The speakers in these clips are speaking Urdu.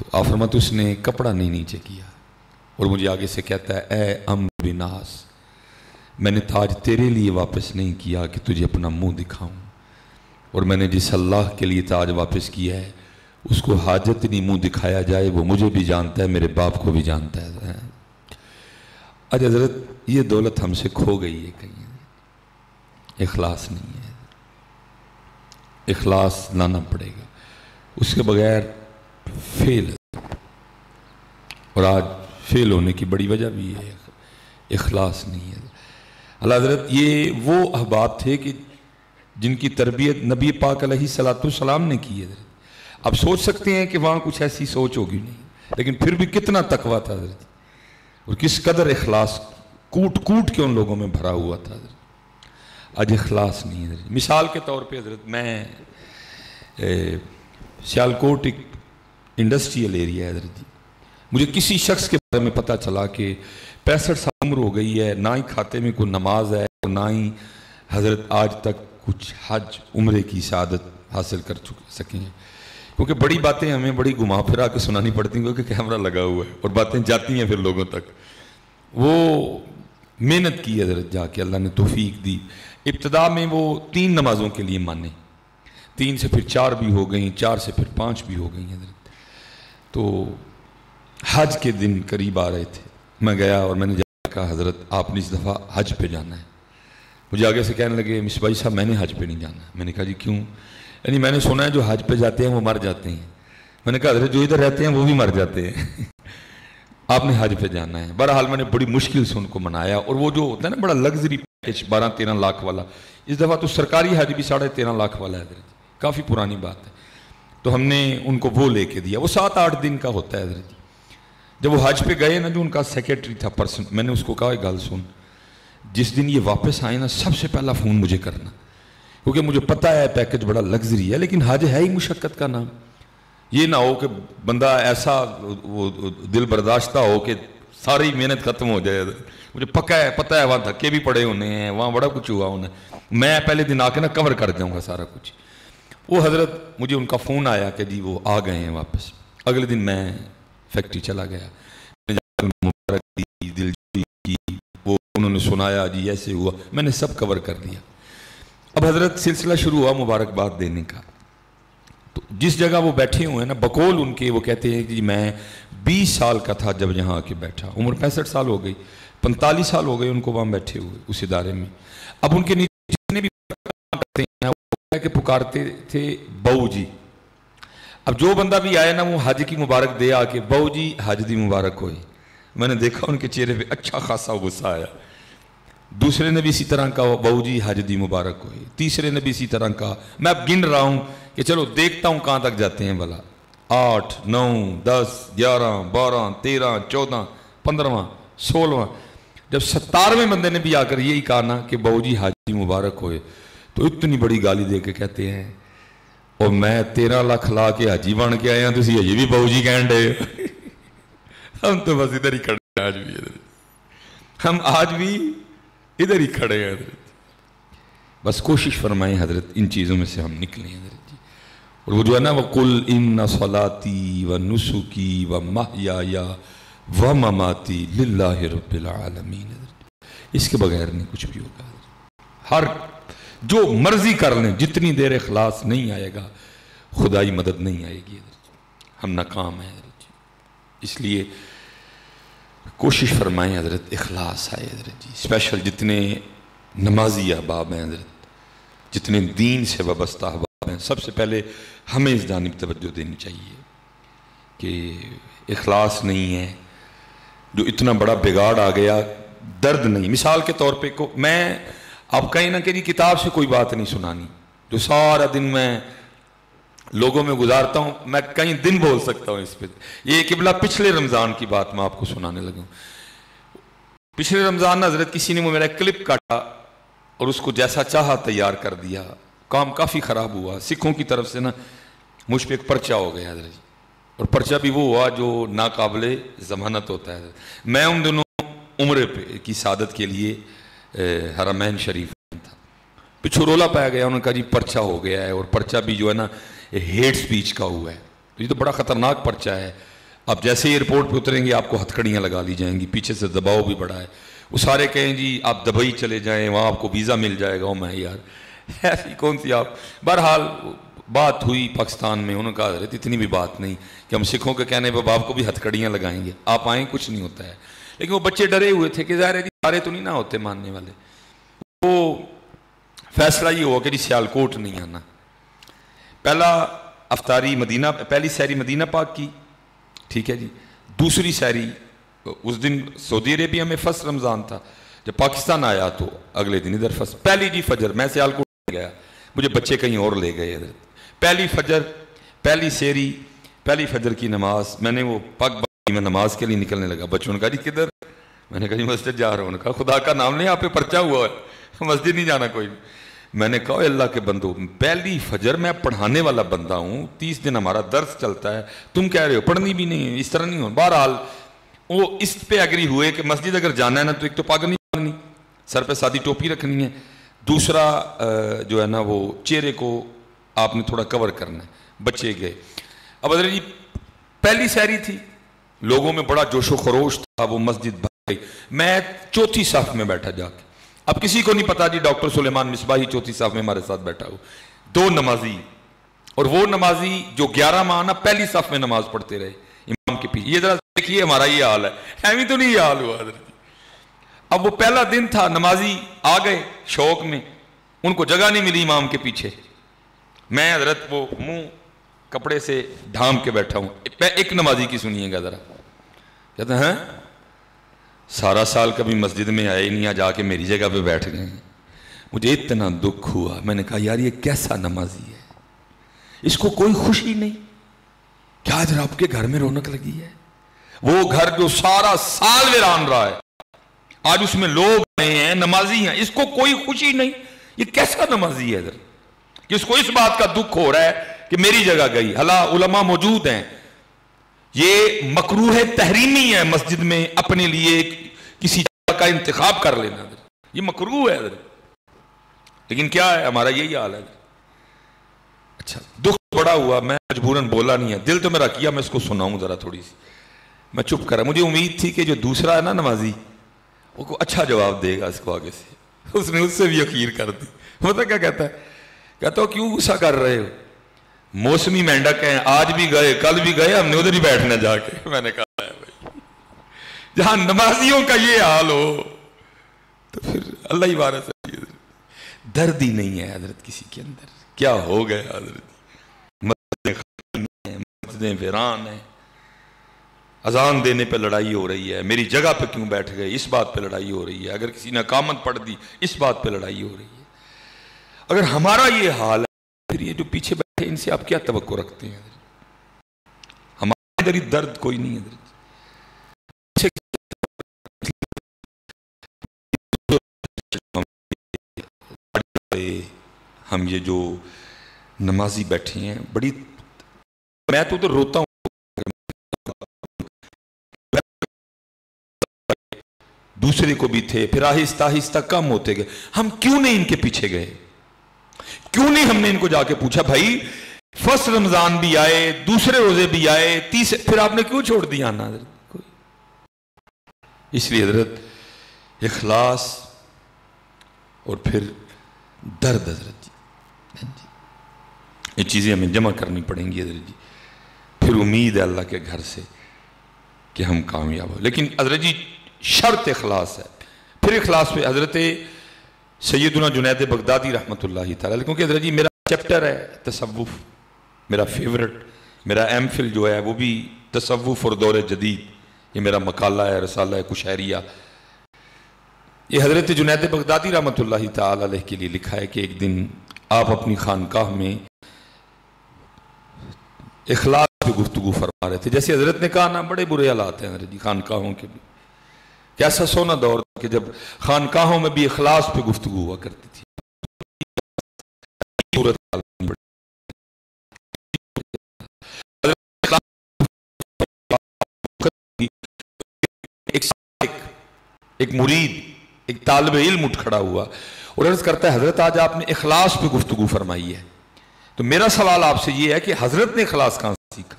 تو آپ فرماتے اس نے کپڑا نہیں نیچے کیا اور مجھے آگے سے کہتا ہے اے عمرو بن عاص میں نے تاج تیرے لیے واپس نہیں کیا کہ تجھے اپنا منہ دکھاؤں، اور میں نے جس اللہ کے لیے تاج واپس کیا ہے اس کو حاجت نہیں منہ دکھایا جائے، وہ مجھے بھی جانتا ہے میرے باپ کو بھی جانتا ہے۔ اج حضرت یہ دولت ہم سے کھو گئی ہے کہیں، اخلاص نہیں ہے، اخلاص لانا پڑے گا، اس کے بغیر فیل ہے۔ اور آج فیل ہونے کی بڑی وجہ بھی ہے اخلاص نہیں ہے۔ اللہ حضرت یہ وہ احباب تھے کہ جن کی تربیت نبی پاک علیہ السلام نے کی ہے۔ اب سوچ سکتے ہیں کہ وہاں کچھ ایسی سوچ ہوگی نہیں، لیکن پھر بھی کتنا تقویٰ تھا حضرت، اور کس قدر اخلاص کوٹ کوٹ کے ان لوگوں میں بھرا ہوا تھا حضرت۔ آج اخلاص نہیں ہے حضرت۔ مثال کے طور پہ حضرت میں سیالکوٹ ایک انڈسٹریل ایریا ہے حضرت جی، مجھے کسی شخص کے بارے میں پتہ چلا کہ 65 سال عمر ہو گئی ہے، نہ ہی کھاتے میں کوئی نماز ہے اور نہ ہی حضرت آج تک کچھ حج عمرے کی سعادت حاصل کر سکیں ہیں، کیونکہ بڑی باتیں ہمیں بڑی گھما پھرا کے سنانی پڑتی ہیں کیونکہ کیمرہ لگا ہوا ہے اور باتیں جاتی ہیں پھر لوگوں تک۔ وہ محنت کی حضرت جا کے اللہ نے توفیق دی۔ ابتدا میں وہ 3 نمازوں کے لیے مانے، 3 سے پھر 4 بھی ہو گئیں، 4 سے پھر 5 بھی ہو گئیں حضرت۔ تو حج کے دن قریب آ رہے تھے، میں گیا اور میں نے کہا حضرت آپ نے اس دفعہ حج پہ جانا ہے۔ مجھے آگے سے کہنے لگے مصباحی صاحب میں نے حج پہ نہیں جانا۔ میں نے کہا جی کیوں؟ یعنی میں نے سنا ہے جو حج پہ جاتے ہیں وہ مر جاتے ہیں۔ میں نے کہا حضرت جو ادھر رہتے ہیں وہ بھی مر جاتے ہیں آپ نے حج پہ جانا ہے۔ بہرحال میں نے بڑی مشکل سے ان کو منایا، اور وہ جو ہوتا ہے نا بڑا لگژری پیکیج 12-13 لاکھ والا، اس دفعہ تو سرکاری حج بھی 13.5 لاکھ والا ہے حضرت، کافی پرانی بات ہے۔ تو ہم نے ان کو وہ لے کے دیا، وہ 7-8 دن کا ہوتا ہے حضرت۔ جب وہ حج پہ گئے نا، جو ان کا سیکیٹری تھا پرسن، میں نے اس کو کہا گل سن، جس دن یہ واپس آئے نا سب سے پہلا فون مجھے کرنا، کیونکہ مجھے پتہ ہے پیکج بڑا لگژری ہے، لیکن حج ہے ہی مشقت کا نام۔ یہ نہ ہو کہ بندہ ایسا وہ دل برداشتہ ہو کہ ساری محنت ختم ہو جائے۔ مجھے پکا ہے پتہ ہے وہاں دھکے بھی پڑے ہونے ہیں، وہاں بڑا کچھ ہوا ہونا ہے، میں پہلے دن آ کے نا کور کر جاؤں گا سارا کچھ۔ وہ حضرت مجھے ان کا فون آیا کہ جی وہ آ گئے ہیں واپس۔ اگلے دن میں فیکٹری چلا گیا، مبارک دی، دلجوئی کی، وہ انہوں نے سنایا جی ایسے ہوا، میں نے سب کور کر دیا۔ اب حضرت سلسلہ شروع ہوا مبارکباد دینے کا۔ تو جس جگہ وہ بیٹھے ہوئے ہیں نا، بقول ان کے وہ کہتے ہیں کہ جی میں 20 سال کا تھا جب یہاں آ کے بیٹھا، عمر 65 سال ہو گئی، 45 سال ہو گئے ان کو وہاں بیٹھے ہوئے اس ادارے میں۔ اب ان کے نیچے جتنے بھی کرتے ہیں وہ کہ پکارتے تھے بہو جی۔ اب جو بندہ بھی آئے نا وہ حج کی مبارک دے آ کے بہو جی حج دی مبارک ہوئی۔ میں نے دیکھا ان کے چہرے پہ اچھا خاصا غصہ آیا۔ دوسرے نے بھی اسی طرح کہا بہو جی حج دی مبارک ہوئی۔ تیسرے نے بھی اسی طرح کہا۔ میں اب گن رہا ہوں کہ چلو دیکھتا ہوں کہاں تک جاتے ہیں بھلا۔ 8 9 10 11 12 13 14 15 16، جب 17ویں بندے نے بھی آ کر یہی کہا نا کہ بہو جی حج دی مبارک ہوئے، تو اتنی بڑی گالی دے کے کہتے ہیں اور میں 13 لاکھ لا کے حجی بن کے آیا، تسی حجی بھی بہو جی کہن ڈے۔ ہم تو بس ادھر ہی کھڑے ہیں آج بھی، ہم آج بھی ادھر ہی کھڑے ہیں حضرت۔ بس کوشش فرمائیں حضرت ان چیزوں میں سے ہم نکلیں حضرت جی۔ اور وہ جو ہے نا وَقُلْ إِنَّ صَلَاتِي وَنُسُكِي وَمَحْيَايَ وَمَمَاتِي لِلَّهِ رَبِّ الْعَالَمِينَ حضرت، اس کے بغیر نہیں کچھ بھی ہوگا حضرت۔ ہر جو مرضی کر لیں، جتنی دیر اخلاص نہیں آئے گا خدائی مدد نہیں آئے گی حضرت، ہم ناکام ہیں حضرت جی۔ اس لیے کوشش فرمائیں حضرت اخلاص آئے حضرت جی۔ اسپیشل جتنے نمازی احباب ہیں حضرت، جتنے دین سے وابستہ احباب ہیں، سب سے پہلے ہمیں اس جانب توجہ دینی چاہیے کہ اخلاص نہیں ہے، جو اتنا بڑا بگاڑ آ گیا، درد نہیں۔ مثال کے طور پہ میں آپ کہیں نہ کہ جی کتاب سے کوئی بات نہیں سنانی، جو سارا دن میں لوگوں میں گزارتا ہوں، میں کئی دن بول سکتا ہوں اس پہ۔ یہ قبلہ پچھلے رمضان کی بات میں آپ کو سنانے لگا ہوں۔ پچھلے رمضان حضرت کسی نے میرا کلپ کاٹا اور اس کو جیسا چاہا تیار کر دیا، کام کافی خراب ہوا۔ سکھوں کی طرف سے نا مجھ پہ ایک پرچہ ہو گیا حضرت جی، اور پرچہ بھی وہ ہوا جو ناقابل ضمانت ہوتا ہے۔ میں ان دنوں عمرے پہ کی سعادت کے لیے حرمین شریف تھا، پچھو رولا پایا گیا، انہوں نے کہا جی پرچہ ہو گیا ہے، اور پرچہ بھی جو ہے نا ہیٹ سپیچ کا ہوا ہے، تو یہ تو بڑا خطرناک پرچہ ہے۔ آپ جیسے ہی ایئرپورٹ پہ اتریں گے آپ کو ہتھکڑیاں لگا لی جائیں گی، پیچھے سے دباؤ بھی بڑا ہے، وہ سارے کہیں جی آپ دبئی چلے جائیں وہاں آپ کو ویزا مل جائے گا۔ میں یار ایسی کون سی آپ، بہرحال بات ہوئی پاکستان میں، انہوں نے کہا حضرت اتنی بھی بات نہیں کہ ہم سکھوں کے کہنے پہ باپ کو بھی ہتھکڑیاں لگائیں گے، آپ آئیں کچھ نہیں ہوتا ہے۔ لیکن وہ بچے ڈرے ہوئے تھے کہ ظاہر ہے سارے تو نہیں نہ ہوتے ماننے والے، وہ فیصلہ یہ ہوا کہ جی سیالکوٹ نہیں آنا۔ پہلا افطاری مدینہ، پہلی سحری مدینہ پاک کی، ٹھیک ہے جی، دوسری سحری اس دن سعودی عربیہ میں فرسٹ رمضان تھا، جب پاکستان آیا تو اگلے دن ادھر فرسٹ۔ پہلی جی فجر، میں سیالکوٹ گیا، مجھے بچے کہیں اور لے گئے ادھر، پہلی فجر، پہلی سحری، پہلی فجر کی نماز، میں نے وہ پگ باندھی میں نماز کے لیے نکلنے لگا، بچوں نے کہا جی کدھر؟ میں نے کہا جی مسجد جا رہا ہوں۔ انہوں نے کہا خدا کا نام نہیں، آپ پہ پرچہ ہوا ہے، مسجد نہیں جانا کوئی۔ میں نے کہا اللہ کے بندو، پہلی فجر میں پڑھانے والا بندہ ہوں، 30 دن ہمارا درس چلتا ہے، تم کہہ رہے ہو پڑھنی بھی نہیں ہے، اس طرح نہیں ہو۔ بہرحال وہ اس پہ اگری ہوئے کہ مسجد اگر جانا ہے نا تو ایک تو پاگ نہیں باندھنی، سر پہ سادی ٹوپی رکھنی ہے، دوسرا جو ہے نا وہ چہرے کو آپ نے تھوڑا کور کرنا ہے۔ بچے گئے، اب حضرت جی پہلی سحری تھی، لوگوں میں بڑا جوش و خروش تھا، وہ مسجد بھر گئی، میں چوتھی صف میں بیٹھا جا کے۔ اب کسی کو نہیں پتا جی ڈاکٹر سلیمان مصباحی چوتھی صف میں ہمارے ساتھ بیٹھا ہو، دو نمازی، اور وہ نمازی جو 11 ماہ نا پہلی صف میں نماز پڑھتے رہے امام کے پیچھے۔ یہ ذرا دیکھیے ہمارا یہ حال ہے، ایویں تو نہیں یہ حال ہوا حضرت جی۔ اب وہ پہلا دن تھا، نمازی آ گئے شوق میں، ان کو جگہ نہیں ملی امام کے پیچھے، میں حضرت وہ منہ کپڑے سے ڈھام کے بیٹھا ہوں۔ ایک نمازی کی سنیے گا ذرا، کہتے ہیں سارا سال کبھی مسجد میں آئے نہیں، آ جا کے میری جگہ پہ بیٹھ گئے ہیں۔ مجھے اتنا دکھ ہوا، میں نے کہا یار یہ کیسا نمازی ہے، اس کو کوئی خوشی نہیں کیا آج رب کے گھر میں رونق لگی ہے؟ وہ گھر جو سارا سال ویران رہا ہے، آج اس میں لوگ آئے ہیں، نمازی ہیں، اس کو کوئی خوشی نہیں، یہ کیسا نمازی ہے ادھر کہ اس کو اس بات کا دکھ ہو رہا ہے کہ میری جگہ گئی۔ حالہ علماء موجود ہیں، یہ مکروہ تحریمی ہے مسجد میں اپنے لیے کسی جگہ کا انتخاب کر لینا، یہ مکروہ ہے ادھر، لیکن کیا ہے ہمارا یہی حال ہے۔ اچھا دکھ بڑا ہوا، میں مجبوراً بولا نہیں ہے، دل تو میرا کیا میں اس کو سناؤں ذرا تھوڑی سی، میں چپ کرا۔ مجھے امید تھی کہ جو دوسرا ہے نا نمازی وہ کو اچھا جواب دے گا اس کو آگے سے، اس نے اس سے بھی اخیر کر دی۔ پتہ کیا کہتا ہے؟ کہتا ہو کیوں غصہ کر رہے ہو؟ موسمی مینڈک ہیں، آج بھی گئے کل بھی گئے، ہم نے ادھر ہی بیٹھنا جا کے۔ میں نے کہا ہے بھائی جہاں نمازیوں کا یہ حال ہو تو پھر اللہ ہی وارث ہے۔ درد ہی نہیں ہے حضرت کسی کے اندر، کیا ہو گئے حضرت؟ مسجدیں ویران ہیں، اذان دینے پہ لڑائی ہو رہی ہے، میری جگہ پہ کیوں بیٹھ گئے اس بات پہ لڑائی ہو رہی ہے، اگر کسی نے اقامت پڑھ دی اس بات پہ لڑائی ہو رہی ہے۔ اگر ہمارا یہ حال ہے پھر یہ جو پیچھے بیٹھے ان سے آپ کیا توقع رکھتے ہیں؟ ہمارے ادھر ہی درد کوئی نہیں ہے۔ ہم یہ جو نمازی بیٹھے ہیں بڑی، میں تو ادھر روتا ہوں، دوسرے کو بھی تھے، پھر آہستہ آہستہ کم ہوتے گئے۔ ہم کیوں نہیں ان کے پیچھے گئے؟ کیوں نہیں ہم نے ان کو جا کے پوچھا بھائی فرسٹ رمضان بھی آئے، دوسرے روزے بھی آئے، تیسرے، پھر آپ نے کیوں چھوڑ دیا آنا؟ اس لیے حضرت اخلاص اور پھر درد حضرت جی، یہ چیزیں ہمیں جمع کرنی پڑیں گی حضرت جی، پھر امید ہے اللہ کے گھر سے کہ ہم کامیاب ہو۔ لیکن حضرت جی شرط اخلاص ہے۔ پھر اخلاص پہ حضرت سیدنا جنید بغدادی رحمۃ اللہ تعالی، کیونکہ حضرت جی میرا چیپٹر ہے تصوف، میرا فیورٹ، میرا ایم فل جو ہے وہ بھی تصوف اور دور جدید، یہ میرا مقالہ ہے، رسالہ ہے کشہریہ، یہ حضرت جنید بغدادی رحمۃ اللہ تعالی علیہ کے لیے لکھا ہے کہ ایک دن آپ اپنی خانقاہ میں اخلاص پہ گفتگو فرما رہے تھے۔ جیسے حضرت نے کہا نا بڑے برے حالات ہیں حضرت جی خانقاہوں کے بھی، کیسا سونا دور کہ جب خانقاہوں میں بھی اخلاص پہ گفتگو ہوا کرتی تھی۔ ایک مرید، ایک طالب علم اٹھ کھڑا ہوا اور عرض کرتا ہے حضرت آج آپ نے اخلاص پہ گفتگو فرمائی ہے، تو میرا سوال آپ سے یہ ہے کہ حضرت نے اخلاص کہاں سے سیکھا؟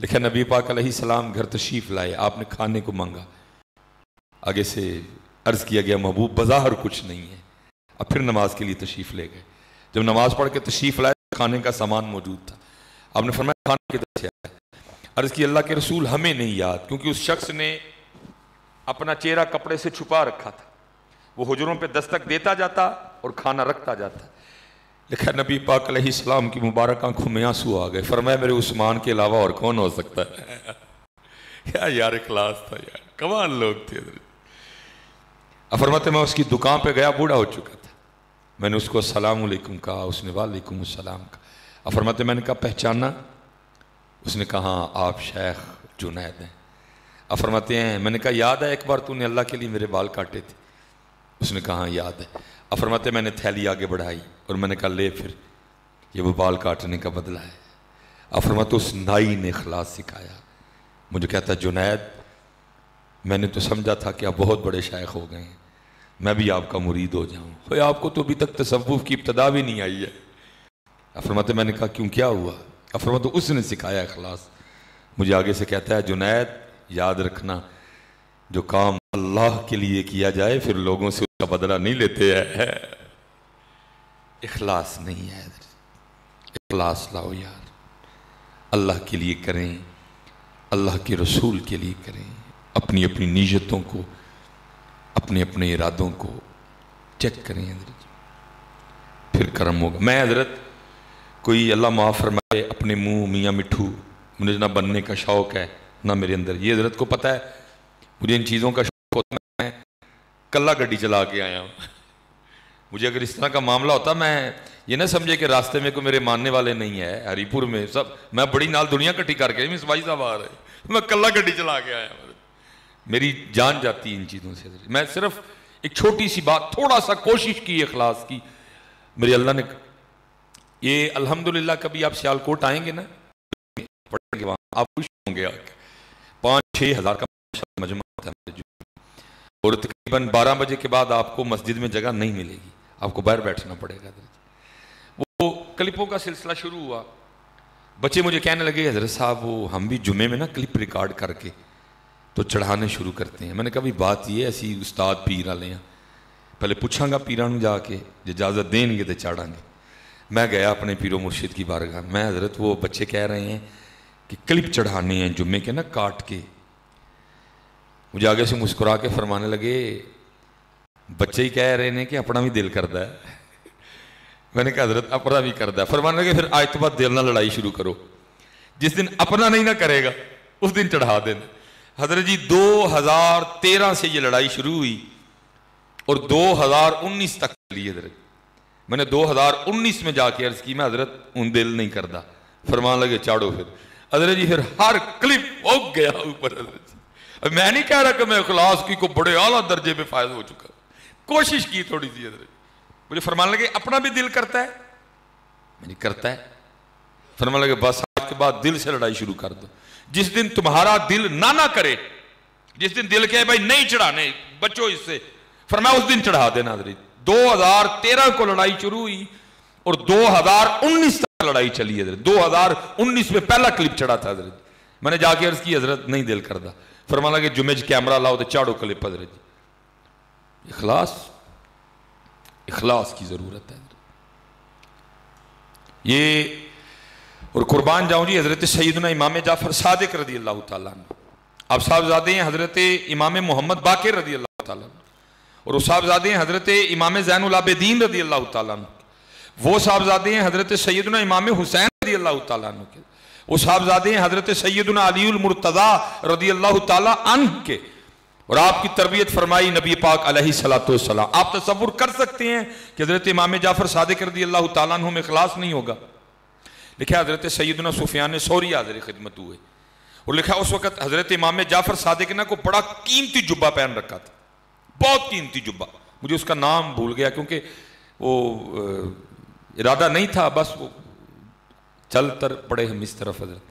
لکھا نبی پاک علیہ السلام گھر تشریف لائے، آپ نے کھانے کو مانگا، آگے سے عرض کیا گیا محبوب بظاہر کچھ نہیں ہے، اب پھر نماز کے لیے تشریف لے گئے، جب نماز پڑھ کے تشریف لائے کھانے کا سامان موجود تھا، آپ نے فرمایا کھانے کدھر سے آیا؟ عرض کی اللہ کے رسول ہمیں نہیں یاد، کیونکہ اس شخص نے اپنا چہرہ کپڑے سے چھپا رکھا تھا، وہ حجروں پہ دستک دیتا جاتا اور کھانا رکھتا جاتا۔ لکھا نبی پاک علیہ السلام کی مبارک آنکھوں میں آنسو آ گئے، فرمایا میرے عثمان کے علاوہ اور کون ہو سکتا ہے؟ کیا یار اخلاص تھا یار، کمال لوگ تھے۔ فرماتے میں اس کی دکان پہ گیا، بوڑھا ہو چکا تھا، میں نے اس کو السلام علیکم کہا، اس نے وعلیکم السلام کہا۔ فرماتے میں نے کہا پہچانا؟ اس نے کہا ہاں آپ شیخ جنید ہیں۔ فرماتے ہیں میں نے کہا یاد ہے ایک بار تو نے اللہ کے لیے میرے بال کاٹے تھے؟ اس نے کہا ہاں یاد ہے۔ فرماتے میں نے تھیلی آگے بڑھائی اور میں نے کہا لے پھر، یہ وہ بال کاٹنے کا بدلہ ہے۔ فرماتے اس نائی نے اخلاص سکھایا، مجھے کہتا جنید میں نے تو سمجھا تھا کہ آپ بہت بڑے شیخ ہو گئے ہیں، میں بھی آپ کا مرید ہو جاؤں، کوئی آپ کو تو ابھی تک تصوف کی ابتدا بھی نہیں آئی ہے۔ فرماتے میں نے کہا کیوں کیا ہوا؟ فرماتے اس نے سکھایا اخلاص، مجھے آگے سے کہتا ہے جنید یاد رکھنا جو کام اللہ کے لیے کیا جائے پھر لوگوں سے اس کا بدلہ نہیں لیتے ہیں، اخلاص نہیں ہے، اخلاص لاؤ یار، اللہ کے لیے کریں، اللہ کے رسول کے لیے کریں، اپنی اپنی نیتوں کو، اپنے اپنے ارادوں کو چیک کریں حضرت، پھر کرم ہوگا۔ میں حضرت کوئی اللہ معاف فرمائے اپنے منہ میاں مٹھو مجھے نہ بننے کا شوق ہے نہ میرے اندر، یہ حضرت کو پتہ ہے مجھے ان چیزوں کا شوق ہوتا ہے، میں کلا گڈی چلا کے آیا ہوں، مجھے اگر اس طرح کا معاملہ ہوتا میں یہ نہ سمجھے کہ راستے میں کوئی میرے ماننے والے نہیں ہے، ہری پور میں سب میں بڑی نال دنیا کٹھی کر کے مس بھائی صاحب آ رہے، میں کلا گڈی چلا کے آیا ہوں، میری جان جاتی ان چیزوں سے۔ میں صرف ایک چھوٹی سی بات، تھوڑا سا کوشش کی اخلاص کی، میرے اللہ نے یہ الحمدللہ کبھی آپ سیالکوٹ آئیں گے نا پڑھیں گے وہاں آپ خوش ہوں گے، 5-6 ہزار کا مجمع ہوتا ہے اور تقریباً 12 بجے کے بعد آپ کو مسجد میں جگہ نہیں ملے گی، آپ کو باہر بیٹھنا پڑے گا۔ وہ کلپوں کا سلسلہ شروع ہوا، بچے مجھے کہنے لگے حضرت صاحب وہ ہم بھی جمعے میں نا کلپ ریکارڈ کر کے تو چڑھانے شروع کرتے ہیں۔ میں نے کہا بھی بات یہ ایسی استاد پیر والے ہیں، پہلے پوچھاں گا پیران جا کے جو اجازت دیں گے تو چاڑھاں گے۔ میں گیا اپنے پیر و مرشد کی بارگاہ، میں حضرت وہ بچے کہہ رہے ہیں کہ کلپ چڑھانے ہیں جمعے کے نا کاٹ کے، مجھے آگے سے مسکرا کے فرمانے لگے بچے ہی کہہ رہے ہیں کہ اپنا بھی دل کرتا ہے۔ میں نے کہا حضرت اپنا بھی کرتا ہے، فرمانے لگے پھر آج تو بعد دل نہ لڑائی شروع کرو، جس دن اپنا نہیں نہ کرے گا اس دن چڑھا دینا۔ حضرت جی 2013 سے یہ لڑائی شروع ہوئی اور 2019 تک چلی حضرت۔ میں نے 2019 میں جا کے عرض کی میں حضرت ان دل نہیں کرتا، فرمان لگے چاڑو پھر حضرت جی، پھر ہر کلپ ہو گیا اوپر حضرت جی۔ اب میں نہیں کہہ رہا کہ میں اخلاص کی کو بڑے اعلیٰ درجے پہ فائز ہو چکا، کوشش کی تھوڑی سی حضرت، مجھے فرمان لگے اپنا بھی دل کرتا ہے، میں نہیں کرتا ہے، فرمان لگے بس آج کے بعد دل سے لڑائی شروع کر دو، جس دن تمہارا دل نہ کرے، جس دن دل کہے بھائی نہیں چڑھانے بچو اس سے، فرمایا اس دن چڑھا دینا حضرت۔ 2013 کو لڑائی شروع ہوئی اور 2019 تک لڑائی چلی حضرت۔ 2019 میں پہلا کلپ چڑھا تھا حضرت، میں نے جا کے عرض کی حضرت نہیں دل کردا، فرمانا کہ جمعے کیمرہ لاؤ تو چاڑو کلپ حضرت۔ اخلاص کی ضرورت ہے یہ، اور قربان جاؤں جی حضرت سیدنا امام جعفر صادق رضی اللہ تعالیٰ عنہ، آپ صاحبزادے ہیں حضرت امام محمد باقر رضی اللہ تعالیٰ عنہ، اور وہ صاحبزادے ہیں حضرت امام زین العابدین رضی اللہ تعالیٰ عنہ، وہ صاحبزادے ہیں حضرت سیدنا امام حسین رضی اللہ تعالیٰ عنہ کے، وہ صاحبزادے ہیں حضرت سیدنا علی المرتضیٰ رضی اللہ تعالیٰ عنہ کے، اور آپ کی تربیت فرمائی نبی پاک علیہ السلام۔ آپ تصور کر سکتے ہیں کہ حضرت امام جعفر صادق رضی اللہ تعالیٰ عنہ میں اخلاص نہیں ہوگا؟ لکھا حضرت سیدنا سفیان ثوری حاضر خدمت ہوئے، اور لکھا اس وقت حضرت امام جعفر صادق نے کو بڑا قیمتی جبہ پہن رکھا تھا، بہت قیمتی جبہ، مجھے اس کا نام بھول گیا کیونکہ وہ ارادہ نہیں تھا، بس وہ چل تر پڑے ہم اس طرف حضرت۔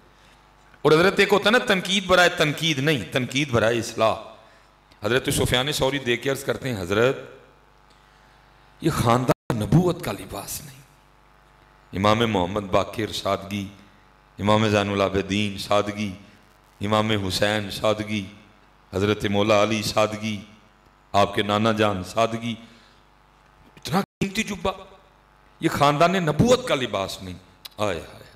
اور حضرت ایک ہوتا ہے نا تنقید برائے تنقید نہیں، تنقید برائے اصلاح۔ حضرت سفیان ثوری دیکھ کے عرض کرتے ہیں حضرت یہ خاندان نبوت کا لباس نہیں، امام محمد باقر سادگی، امام زین العابدین سادگی، امام حسین سادگی، حضرت مولا علی سادگی، آپ کے نانا جان سادگی، اتنا قیمتی جبہ، یہ خاندان نبوت کا لباس نہیں، آئے آئے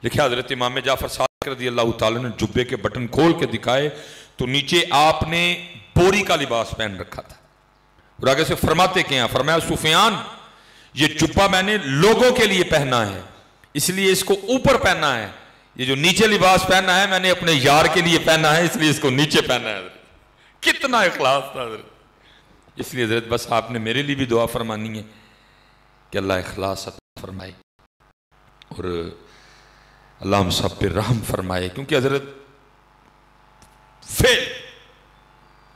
لکھا حضرت امام جعفر صادق رضی اللہ تعالیٰ نے جبے کے بٹن کھول کے دکھائے تو نیچے آپ نے بوری کا لباس پہن رکھا تھا، اور آگے سے فرماتے کیا ہیں، فرمایا سفیان یہ جبہ میں نے لوگوں کے لیے پہنا ہے اس لیے اس کو اوپر پہنا ہے، یہ جو نیچے لباس پہنا ہے میں نے اپنے یار کے لیے پہنا ہے اس لیے اس کو نیچے پہنا ہے۔ کتنا اخلاص تھا حضرت، اس لیے حضرت بس آپ نے میرے لیے بھی دعا فرمانی ہے کہ اللہ اخلاص عطا فرمائے اور اللہ ہم سب پہ رحم فرمائے، کیونکہ حضرت فیل،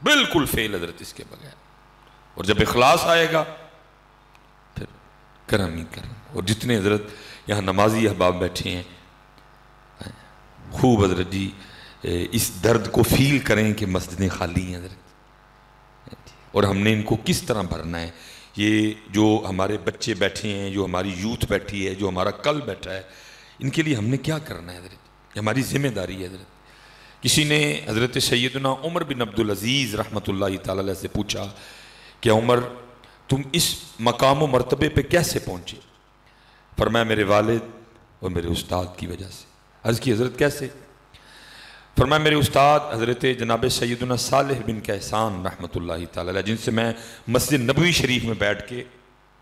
بالکل فیل حضرت اس کے بغیر، اور جب اخلاص آئے گا پھر کرم ہی کرم۔ اور جتنے حضرت یہاں نمازی احباب بیٹھے ہیں خوب حضرت جی اس درد کو فیل کریں کہ مسجدیں خالی ہیں حضرت، اور ہم نے ان کو کس طرح بھرنا ہے۔ یہ جو ہمارے بچے بیٹھے ہیں، جو ہماری یوتھ بیٹھی ہے، جو ہمارا کل بیٹھا ہے، ان کے لیے ہم نے کیا کرنا ہے حضرت، یہ ہماری ذمہ داری ہے حضرت۔ کسی نے حضرت سیدنا عمر بن عبدالعزیز رحمۃ اللہ تعالی علیہ سے پوچھا کہ عمر تم اس مقام و مرتبے پہ کیسے پہنچے؟ فرمایا میرے والد اور میرے استاد کی وجہ سے۔ عرض کی حضرت کیسے؟ فرمایا میرے استاد حضرت جناب سیدنا صالح بن کیسان رحمۃ اللہ تعالی علیہ، جن سے میں مسجد نبوی شریف میں بیٹھ کے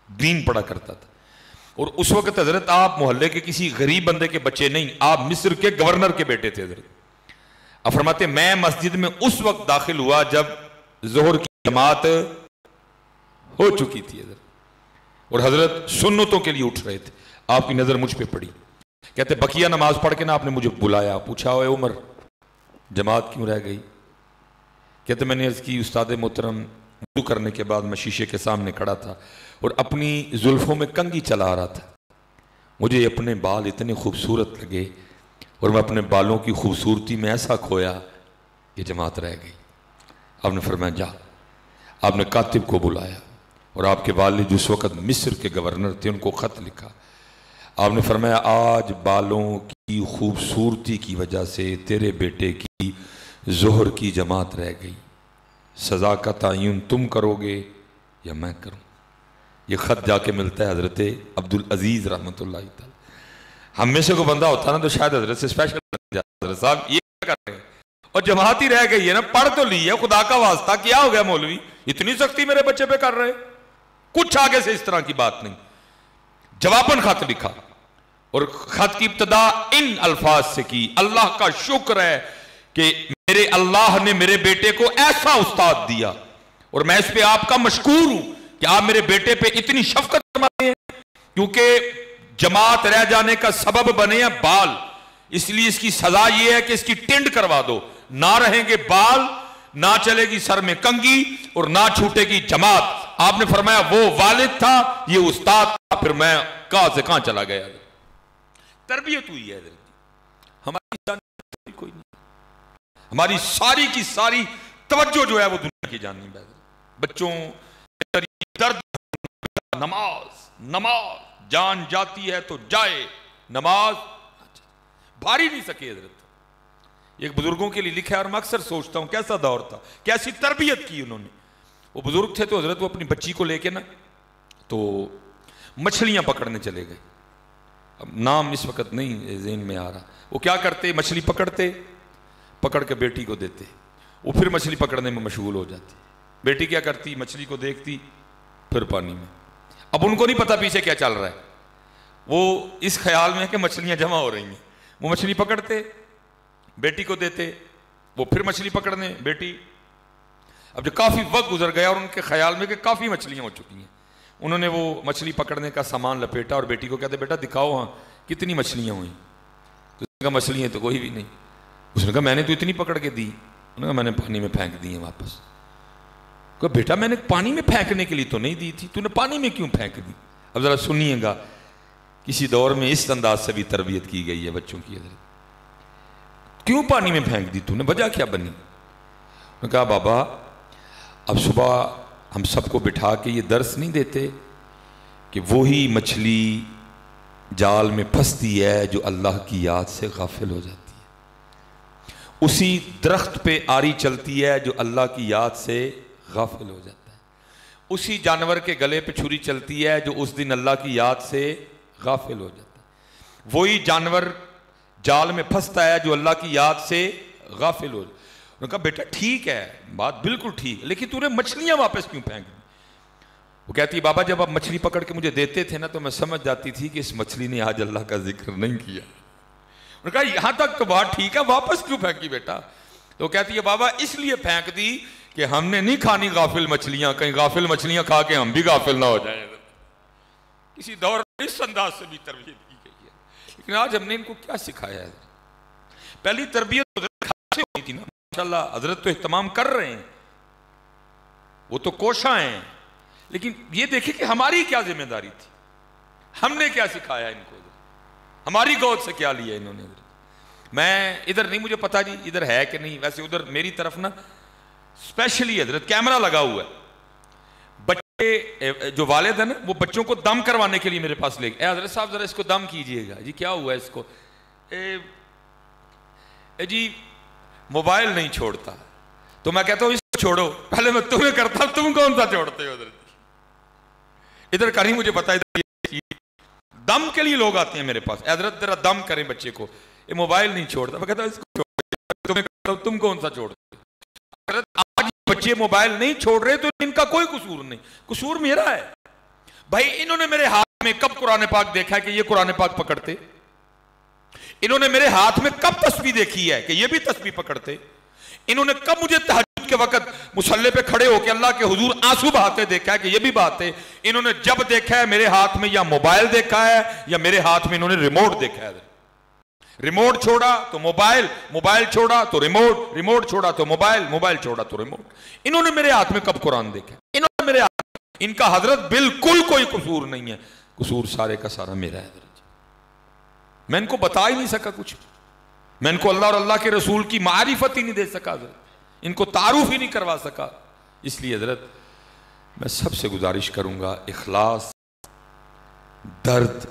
دین پڑھا کرتا تھا، اور اس وقت حضرت آپ محلے کے کسی غریب بندے کے بچے نہیں، آپ مصر کے گورنر کے بیٹے تھے حضرت۔ اب فرماتے میں مسجد میں اس وقت داخل ہوا جب ظہر کی جماعت ہو چکی تھی حضرت، اور حضرت سنتوں کے لیے اٹھ رہے تھے، آپ کی نظر مجھ پہ پڑی، کہتے بقیہ نماز پڑھ کے نا آپ نے مجھے بلایا، پوچھا اے عمر جماعت کیوں رہ گئی؟ کہتے میں نے عرض کی استاد محترم وضو کرنے کے بعد میں شیشے کے سامنے کھڑا تھا اور اپنی زلفوں میں کنگھی چلا رہا تھا، مجھے اپنے بال اتنے خوبصورت لگے اور میں اپنے بالوں کی خوبصورتی میں ایسا کھویا کہ جماعت رہ گئی۔ آپ نے فرمایا جا، آپ نے کاتب کو بلایا اور آپ کے والد جس وقت مصر کے گورنر تھے ان کو خط لکھا، آپ نے فرمایا آج بالوں کی خوبصورتی کی وجہ سے تیرے بیٹے کی ظہر کی جماعت رہ گئی، سزا کا تعین تم کرو گے یا میں کروں؟ یہ خط جا کے ملتا ہے حضرت عبدالعزیز رحمۃ اللہ تعالی۔ ہم میں سے کوئی بندہ ہوتا نا تو شاید حضرت سے اسپیشل حضرت صاحب یہ کیا کر رہے ہیں، اور جماعت ہی رہ گئی ہے نا، پڑھ تو لی ہے، خدا کا واسطہ کیا ہو گیا مولوی اتنی سختی میرے بچے پہ کر رہے؟ کچھ آگے سے اس طرح کی بات نہیں، جواباً خط لکھا، اور خط کی ابتدا ان الفاظ سے کی، اللہ کا شکر ہے کہ میرے اللہ نے میرے بیٹے کو ایسا استاد دیا، اور میں اس پہ آپ کا مشکور ہوں کہ آپ میرے بیٹے پہ اتنی شفقت فرماتے ہیں، کیونکہ جماعت رہ جانے کا سبب بنے ہیں بال، اس لیے اس کی سزا یہ ہے کہ اس کی ٹنڈ کروا دو، نہ رہیں گے بال، نہ چلے گی سر میں کنگھی، اور نہ چھوٹے گی جماعت۔ آپ نے فرمایا وہ والد تھا، یہ استاد تھا، پھر میں کہاں سے کہاں چلا گیا۔ تربیت ہوئی ہے ہماری، کوئی نہیں، ہماری ساری کی ساری توجہ جو ہے وہ دنیا کی جانب ہے۔ بچوں درد، نماز جان جاتی ہے تو جائے، نماز بھاری نہیں سکے حضرت۔ ایک بزرگوں کے لیے لکھا ہے اور میں اکثر سوچتا ہوں کیسا دور تھا، کیسی تربیت کی انہوں نے۔ وہ بزرگ تھے تو حضرت وہ اپنی بچی کو لے کے نا تو مچھلیاں پکڑنے چلے گئے، اب نام اس وقت نہیں ذہن میں آ رہا، وہ کیا کرتے، مچھلی پکڑتے، پکڑ کے بیٹی کو دیتے، وہ پھر مچھلی پکڑنے میں مشغول ہو جاتی، بیٹی کیا کرتی، مچھلی کو دیکھتی پھر پانی میں، اب ان کو نہیں پتا پیچھے کیا چل رہا ہے، وہ اس خیال میں ہے کہ مچھلیاں جمع ہو رہی ہیں، وہ مچھلی پکڑتے بیٹی کو دیتے، وہ پھر مچھلی پکڑنے بیٹی، اب جو کافی وقت گزر گیا اور ان کے خیال میں کہ کافی مچھلیاں ہو چکی ہیں، انہوں نے وہ مچھلی پکڑنے کا سامان لپیٹا اور بیٹی کو کہتے بیٹا دکھاؤ ہاں کتنی مچھلیاں ہوئیں، تو اس نے کہا مچھلیاں تو کوئی بھی نہیں، اس نے کہا میں نے تو اتنی پکڑ کے دی، انہوں نے کہا میں نے پانی میں پھینک دی ہیں واپس، کہا بیٹا میں نے پانی میں پھینکنے کے لیے تو نہیں دی تھی، تو نے پانی میں کیوں پھینک دی؟ اب ذرا سنیے گا، کسی دور میں اس انداز سے بھی تربیت کی گئی ہے بچوں کی، حضرت کیوں پانی میں پھینک دی تو نے، وجہ کیا بنی؟ انہوں نے کہا بابا اب صبح ہم سب کو بٹھا کے یہ درس نہیں دیتے کہ وہی مچھلی جال میں پھنستی ہے جو اللہ کی یاد سے غافل ہو جاتی ہے، اسی درخت پہ آری چلتی ہے جو اللہ کی یاد سے غافل ہو جاتا ہے، اسی جانور کے گلے پہ چھری چلتی ہے جو اس دن اللہ کی یاد سے غافل ہو جاتا ہے، وہی جانور جال میں پھنستا ہے جو اللہ کی یاد سے غافل ہو جاتا ہے۔ انہوں نے کہا بیٹا ٹھیک ہے، بات بالکل ٹھیک، لیکن تو نے مچھلیاں واپس کیوں پھینک دی؟ وہ کہتی ہے بابا جب آپ مچھلی پکڑ کے مجھے دیتے تھے نا تو میں سمجھ جاتی تھی کہ اس مچھلی نے آج اللہ کا ذکر نہیں کیا۔ انہوں نے کہا یہاں تک تو بات ٹھیک ہے، واپس کیوں پھینکی بیٹا؟ تو وہ کہتی ہے بابا اس لیے پھینک دی کہ ہم نے نہیں کھانی غافل مچھلیاں، کہیں غافل مچھلیاں کھا کے ہم بھی غافل نہ ہو جائیں۔ کسی دور میں اس انداز سے بھی تربیت کی گئی ہے، لیکن آج ہم نے ان کو کیا سکھایا ہے؟ پہلی تربیت حضرت سے ہوئی تھی نا، ماشاءاللہ حضرت تو اہتمام کر رہے ہیں، وہ تو کوشاں ہیں، لیکن یہ دیکھیں کہ ہماری کیا ذمہ داری تھی، ہم نے کیا سکھایا ان کو، ہماری گود سے کیا لیا انہوں نے۔ میں ادھر نہیں مجھے پتا جی ادھر ہے کہ نہیں، ویسے ادھر میری طرف نا اسپیشلی حضرت کیمرہ لگا ہوا ہے، بچے جو والد ہیں نا وہ بچوں کو دم کروانے کے لیے میرے پاس لے گئے، اے حضرت صاحب ذرا اس کو دم کیجئے گا۔ جی کیا ہوا ہے اس کو؟ جی موبائل نہیں چھوڑتا، تو میں کہتا ہوں اس کو چھوڑو، پہلے میں تمہیں کرتا ہوں، تم کون سا چھوڑتے ہو؟ ادھر کا نہیں مجھے پتا، ادھر دم کے لیے لوگ آتے ہیں میرے پاس، اے حضرت ذرا دم کریں بچے کو، یہ موبائل نہیں چھوڑتا، میں کہتا ہوں اس کو چھوڑو، تمہیں کہتا ہوں تم کون سا چھوڑتے ہو؟ حضرت آج بچے موبائل نہیں چھوڑ رہے تو ان کا کوئی قصور نہیں، قصور میرا ہے۔ بھائی انہوں نے میرے ہاتھ میں کب قرآن پاک دیکھا ہے کہ یہ قرآن پاک پکڑتے؟ انہوں نے میرے ہاتھ میں کب تسبیح دیکھی ہے کہ یہ بھی تسبیح پکڑتے؟ انہوں نے کب مجھے تہجد کے وقت مصلی پہ کھڑے ہو کے اللہ کے حضور آنسو بہاتے دیکھا ہے کہ یہ بھی بہاتے؟ انہوں نے جب دیکھا ہے میرے ہاتھ میں یا موبائل دیکھا ہے یا میرے ہاتھ میں انہوں نے ریموٹ دیکھا ہے، ریموٹ چھوڑا تو موبائل، موبائل چھوڑا تو ریموٹ، ریموٹ چھوڑا تو موبائل، موبائل چھوڑا تو ریموٹ۔ انہوں نے میرے ہاتھ میں کب قرآن دیکھا ہے؟ انہوں نے میرے ہاتھ میں، ان کا حضرت بالکل کوئی قصور نہیں ہے، قصور سارے کا سارا میرا ہے حضرت۔ میں ان کو بتا ہی نہیں سکا کچھ، میں ان کو اللہ اور اللہ کے رسول کی معرفت ہی نہیں دے سکا حضرت، ان کو تعارف ہی نہیں کروا سکا۔ اس لیے حضرت میں سب سے گزارش کروں گا اخلاص، درد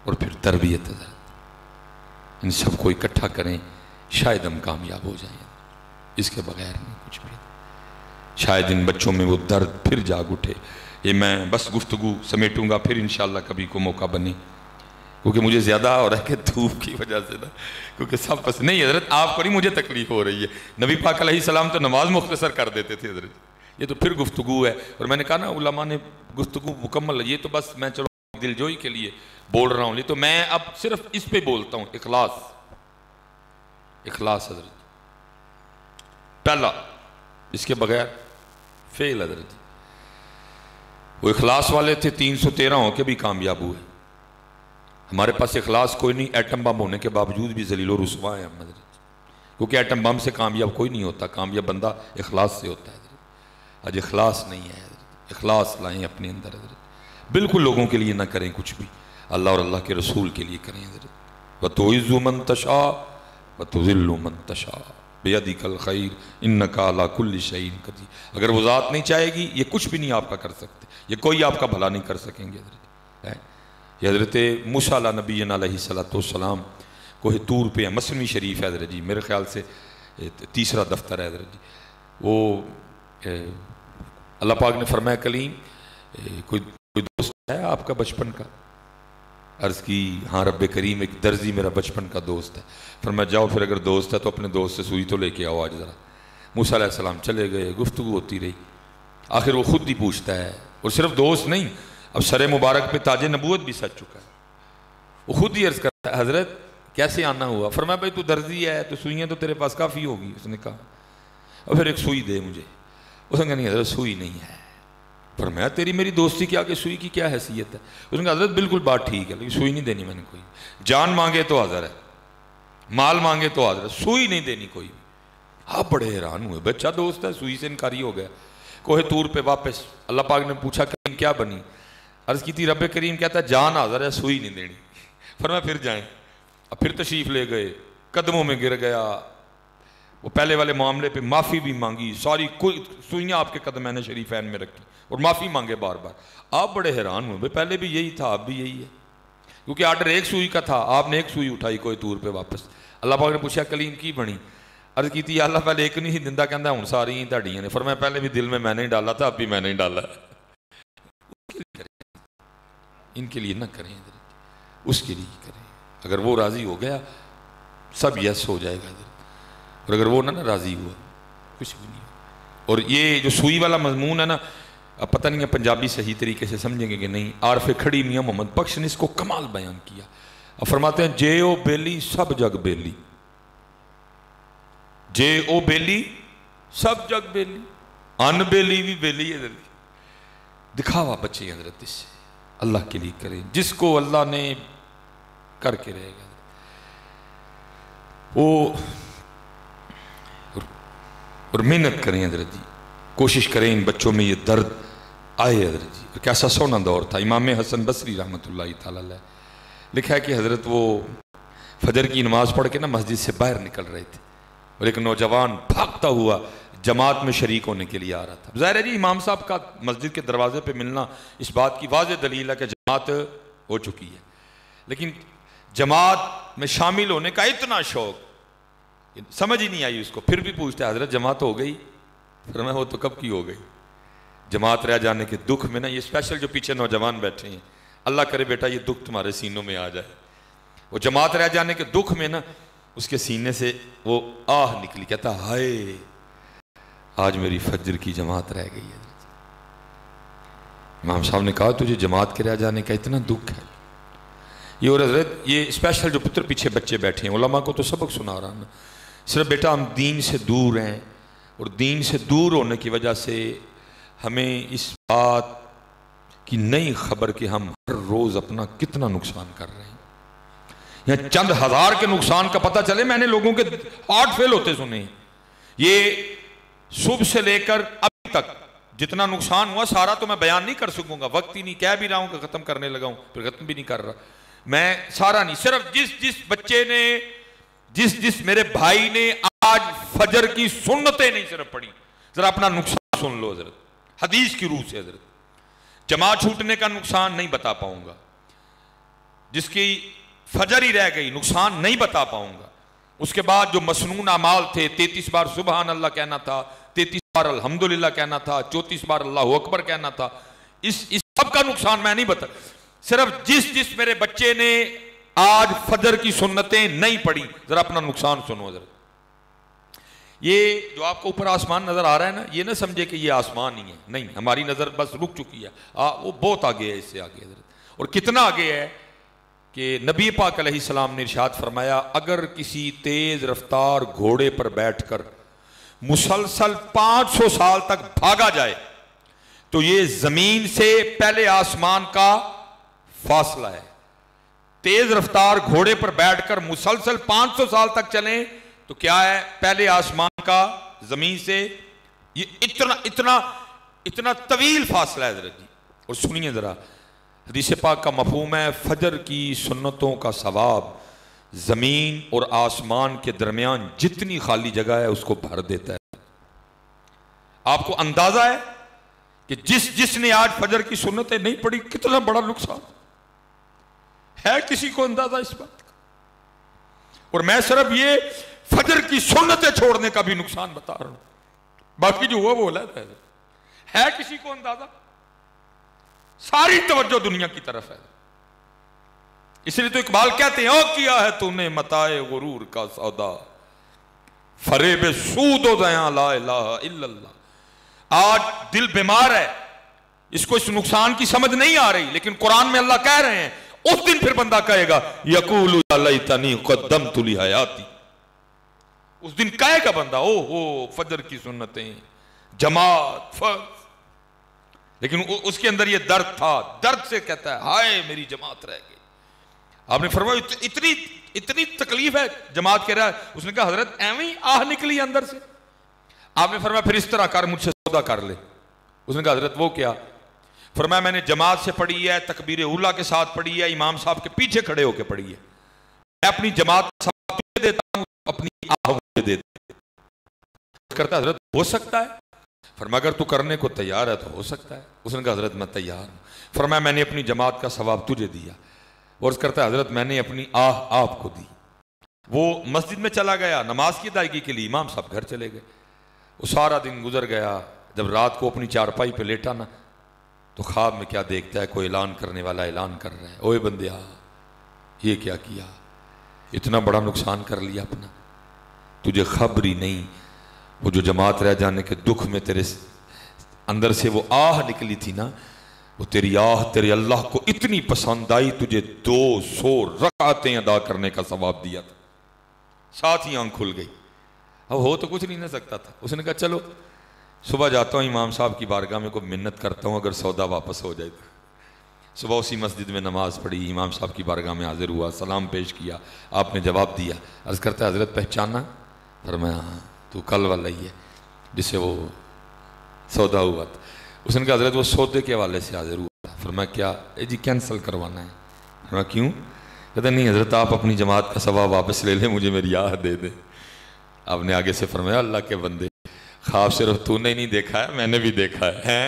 اور پھر تربیت حضرت، ان سب کو اکٹھا کریں، شاید ہم کامیاب ہو جائیں، اس کے بغیر نہیں کچھ بھی۔ شاید ان بچوں میں وہ درد پھر جاگ اٹھے۔ یہ میں بس گفتگو سمیٹوں گا، پھر انشاءاللہ کبھی کو موقع بنے، کیونکہ مجھے زیادہ ہو رہا ہے کہ دھوپ کی وجہ سے نا، کیونکہ سب پس نہیں حضرت آپ کو نہیں مجھے تکلیف ہو رہی ہے، نبی پاک علیہ السلام تو نماز مختصر کر دیتے تھے حضرت، یہ تو پھر گفتگو ہے، اور میں نے کہا نا علماء نے گفتگو مکمل ہے، یہ تو بس میں چلو دل جوئی کے لیے بول رہا ہوں، تو میں اب صرف اس پہ بولتا ہوں، اخلاص، اخلاص حضرت پہلا، اس کے بغیر فیل حضرت۔ وہ اخلاص والے تھے 313 ہو کے بھی کامیاب ہوئے، ہمارے پاس اخلاص کوئی نہیں، ایٹم بم ہونے کے باوجود بھی ذلیل و رسوا ہیں ہم حضرت، کیونکہ ایٹم بم سے کامیاب کوئی نہیں ہوتا، کامیاب بندہ اخلاص سے ہوتا ہے حضرت۔ آج اخلاص نہیں ہے حضرت، اخلاص لائیں اپنے اندر حضرت، بالکل لوگوں کے لیے نہ کریں کچھ بھی، اللہ اور اللہ کے رسول کے لیے کریں حضرت۔ وَتُعِزُّ مَن تَشَاءُ وَتُذِلُّ مَن تَشَاءُ بِيَدِكَ الْخَيْرُ إِنَّكَ عَلَىٰ كُلِّ شَيْءٍ قَدِيرٌ۔ اگر وہ ذات نہیں چاہے گی یہ کچھ بھی نہیں آپ کا کر سکتے، یہ کوئی آپ کا بھلا نہیں کر سکیں گے حضرت۔ یہ حضرت موسیٰ علیہ نبینا علیہ السلام کوہ طور پہ ہیں، مسنوی شریف ہے حضرت جی، میرے خیال سے تیسرا دفتر ہے حضرت جی، وہ اللہ پاک نے فرمایا کلیم کوئی دوست ہے آپ کا بچپن کا؟ عرض کی ہاں رب کریم ایک درزی میرا بچپن کا دوست ہے۔ فرمایا جاؤ پھر اگر دوست ہے تو اپنے دوست سے سوئی تو لے کے آؤ آج ذرا۔ موسیٰ علیہ السلام چلے گئے، گفتگو ہوتی رہی، آخر وہ خود ہی پوچھتا ہے، اور صرف دوست نہیں، اب سر مبارک پہ تاج نبوت بھی سج چکا ہے، وہ خود ہی عرض کرتا ہے حضرت کیسے آنا ہوا؟ فرمایا بھائی تو درزی ہے تو سوئیاں تو تیرے پاس کافی ہوگی، اس نے کہا، اور پھر ایک سوئی دے مجھے۔ اس نے کہا نہیں حضرت سوئی نہیں ہے۔ فرمایا تیری میری دوستی کے آگے سوئی کی کیا حیثیت ہے؟ اس نے کہا حضرت بالکل بات ٹھیک ہے لیکن سوئی نہیں دینی میں نے کوئی، جان مانگے تو حاضر ہے، مال مانگے تو حاضر ہے، سوئی نہیں دینی کوئی۔ آپ بڑے حیران ہوئے، بچہ دوست ہے، سوئی سے انکاری ہو گیا۔ کوہ طور پہ واپس اللہ پاک نے پوچھا کہ کیا بنی؟ عرض کی تھی رب کریم کہتا ہے جان حاضر ہے، سوئی نہیں دینی۔ فرمایا پھر جائیں، اب پھر تشریف لے گئے، قدموں میں گر گیا، وہ پہلے والے معاملے پہ معافی بھی مانگی، ساری سوئیاں آپ کے قدمین شریفین میں رکھی اور معافی مانگے بار بار۔ آپ بڑے حیران ہوئے، پہلے بھی یہی تھا اب بھی یہی ہے، کیونکہ آرڈر ایک سوئی کا تھا، آپ نے ایک سوئی اٹھائی کوئی طور پہ واپس. اللہ پاک نے پوچھا کلیم کی بنی؟ عرض کی تھی اللہ پہلے ایک نہیں دندہ کہندہ ہوں ساری تہاڈیاں نے. فرمایا پہلے بھی دل میں نے ہی ڈالا تھا، اب بھی میں نے ہی ڈالا. ان کے لیے نہ کریں، اس کے لیے کریں. اگر وہ راضی ہو گیا سب یس ہو جائے گا، اور اگر وہ نہ راضی ہوا کچھ بھی نہیں. اور یہ جو سوئی والا مضمون ہے نا، اب پتہ نہیں ہے پنجابی صحیح طریقے سے سمجھیں گے کہ نہیں. عارف کھڑی میاں محمد بخش نے اس کو کمال بیان کیا. اب فرماتے ہیں جے او بیلی سب جگ بیلی، جے او بیلی سب جگ بیلی، ان بیلی بھی بیلی ہے. دکھاوا بچے حضرت اس سے اللہ کے لیے کریں، جس کو اللہ نے کر کے رہے گا وہ. اور محنت کریں حضرت جی، کوشش کریں ان بچوں میں یہ درد آئے حضرت جی. کیسا سونا دور تھا. امام حسن بصری رحمۃ اللہ تعالی علیہ لکھا ہے کہ حضرت وہ فجر کی نماز پڑھ کے نا مسجد سے باہر نکل رہے تھے، اور ایک نوجوان بھاگتا ہوا جماعت میں شریک ہونے کے لیے آ رہا تھا. ظاہر ہے جی امام صاحب کا مسجد کے دروازے پہ ملنا اس بات کی واضح دلیل ہے کہ جماعت ہو چکی ہے، لیکن جماعت میں شامل ہونے کا اتنا شوق سمجھ ہی نہیں آئی اس کو. پھر بھی پوچھتا ہے حضرت جماعت ہو گئی؟ فرمایا وہ تو کب کی ہو گئی. جماعت رہ جانے کے دکھ میں نا، یہ اسپیشل جو پیچھے نوجوان بیٹھے ہیں، اللہ کرے بیٹا یہ دکھ تمہارے سینوں میں آ جائے. وہ جماعت رہ جانے کے دکھ میں نا اس کے سینے سے وہ آہ نکلی، کہتا ہائے آج میری فجر کی جماعت رہ گئی ہے. امام صاحب نے کہا تجھے جماعت کے رہ جانے کا اتنا دکھ ہے؟ یہ اور حضرت یہ اسپیشل جو پتر پیچھے بچے بیٹھے ہیں، علماء کو تو سبق سنا رہا ہوں. صرف بیٹا ہم دین سے دور ہیں، اور دین سے دور ہونے کی وجہ سے ہمیں اس بات کی نئی خبر کہ ہم ہر روز اپنا کتنا نقصان کر رہے ہیں. یہاں چند ہزار کے نقصان کا پتہ چلے. میں نے لوگوں کے ہارٹ فیل ہوتے سنے ہیں. یہ صبح سے لے کر اب تک جتنا نقصان ہوا سارا تو میں بیان نہیں کر سکوں گا، وقت ہی نہیں. کہہ بھی رہا ہوں کہ ختم کرنے لگا ہوں، پھر ختم بھی نہیں کر رہا. میں سارا نہیں، صرف جس بچے نے، جس میرے بھائی نے آج فجر کی سنتیں نہیں صرف پڑھی، ذرا اپنا نقصان سن لو حضرت حدیث کی روح سے. حضرت جماعت چھوٹنے کا نقصان نہیں بتا پاؤں گا، جس کی فجر ہی رہ گئی نقصان نہیں بتا پاؤں گا. اس کے بعد جو مسنون اعمال تھے، 33 بار سبحان اللہ کہنا تھا، 33 بار الحمدللہ کہنا تھا، 34 بار اللہ اکبر کہنا تھا، اس سب کا نقصان میں نہیں بتا. صرف جس میرے بچے نے آج فجر کی سنتیں نہیں پڑھی، ذرا اپنا نقصان سنو حضرت. یہ جو آپ کو اوپر آسمان نظر آ رہا ہے نا، یہ نہ سمجھے کہ یہ آسمان ہی ہے، نہیں، ہماری نظر بس رک چکی ہے. وہ بہت آگے ہے، اس سے آگے حضرت. اور کتنا آگے ہے کہ نبی پاک علیہ السلام نے ارشاد فرمایا اگر کسی تیز رفتار گھوڑے پر بیٹھ کر مسلسل 500 سال تک بھاگا جائے تو یہ زمین سے پہلے آسمان کا فاصلہ ہے. تیز رفتار گھوڑے پر بیٹھ کر مسلسل 500 سال تک چلیں تو کیا ہے؟ پہلے آسمان کا زمین سے یہ اتنا طویل فاصلہ ہے حضرت جی. اور سنیے ذرا حدیث پاک کا مفہوم ہے فجر کی سنتوں کا ثواب زمین اور آسمان کے درمیان جتنی خالی جگہ ہے اس کو بھر دیتا ہے. آپ کو اندازہ ہے کہ جس نے آج فجر کی سنتیں نہیں پڑھی کتنا بڑا نقصان ہے؟ کسی کو اندازہ اس بات کا؟ اور میں صرف یہ فجر کی سنتیں چھوڑنے کا بھی نقصان بتا رہا ہوں، باقی جو ہوا وہ علیحدہ ہے. کسی کو اندازہ؟ ساری توجہ دنیا کی طرف ہے. اس لیے تو اقبال کہتے ہیں او کیا ہے تو نے متاع غرور کا سودا، فریب سود و زیاں لا الہ الا اللہ. آج دل بیمار ہے، اس کو اس نقصان کی سمجھ نہیں آ رہی، لیکن قرآن میں اللہ کہہ رہے ہیں اس دن پھر بندہ کہے گا یقول یا لیتنی قدمت لحیاتی. اس دن کہے گا بندہ او ہو فجر کی سنتیں، جماعت، فرض. لیکن اس کے اندر یہ درد تھا، درد سے کہتا ہے ہائے میری جماعت رہ گئی. آپ نے فرمایا اتنی تکلیف ہے جماعت کے رہا. اس نے کہا حضرت ایویں آہ نکلی اندر سے. آپ نے فرمایا پھر اس طرح کر مجھ سے سودا کر لے. اس نے کہا حضرت وہ کیا؟ فرمایا میں نے جماعت سے پڑھی ہے، تکبیر اولیٰ کے ساتھ پڑھی ہے، امام صاحب کے پیچھے کھڑے ہو کے پڑھی ہے. میں اپنی جماعت کا ثواب تجھے دیتا ہوں، اپنی آہ مجھے دیتا ہوں. کرتا حضرت ہو سکتا ہے؟ فرمایا اگر تو کرنے کو تیار ہے تو ہو سکتا ہے. اس نے کہا حضرت میں تیار ہوں. فرمایا میں نے اپنی جماعت کا ثواب تجھے دیا. اور اس کرتا ہے حضرت میں نے اپنی آہ آپ کو دی. وہ مسجد میں چلا گیا نماز کی ادائیگی کے لیے، امام صاحب گھر چلے گئے. وہ سارا دن گزر گیا. جب رات کو اپنی چارپائی پہ لیٹا نا تو خواب میں کیا دیکھتا ہے، کوئی اعلان کرنے والا اعلان کر رہا ہے، اوے بندیا یہ کیا کیا، اتنا بڑا نقصان کر لیا اپنا، تجھے خبر ہی نہیں. وہ جو جماعت رہ جانے کے دکھ میں تیرے اندر سے وہ آہ نکلی تھی نا، وہ تیری آہ تیرے اللہ کو اتنی پسند آئی، تجھے 200 رکعتیں ادا کرنے کا ثواب دیا تھا. ساتھ ہی آنکھ کھل گئی. اب ہو تو کچھ نہیں نہ سکتا تھا. اس نے کہا چلو صبح جاتا ہوں امام صاحب کی بارگاہ میں، کوئی منت کرتا ہوں اگر سودا واپس ہو جائے تو. صبح اسی مسجد میں نماز پڑھی، امام صاحب کی بارگاہ میں حاضر ہوا، سلام پیش کیا. آپ نے جواب دیا. عرض کرتا ہے حضرت پہچانا؟ فرمایا ہاں تو کل والا ہی ہے جس سے وہ سودا ہوا تھا. اس نے کہا حضرت وہ سودے کے حوالے سے حاضر ہوا تھا. فرمایا کیا؟ جی کینسل کروانا ہے. فرمایا کیوں؟ کہتا نہیں حضرت آپ اپنی جماعت کا ثواب واپس لے لیں، مجھے میری آہ دے دیں. آپ نے آگے سے فرمایا اللہ کے بندے، خواب صرف تو نے نہیں دیکھا ہے، میں نے بھی دیکھا ہے.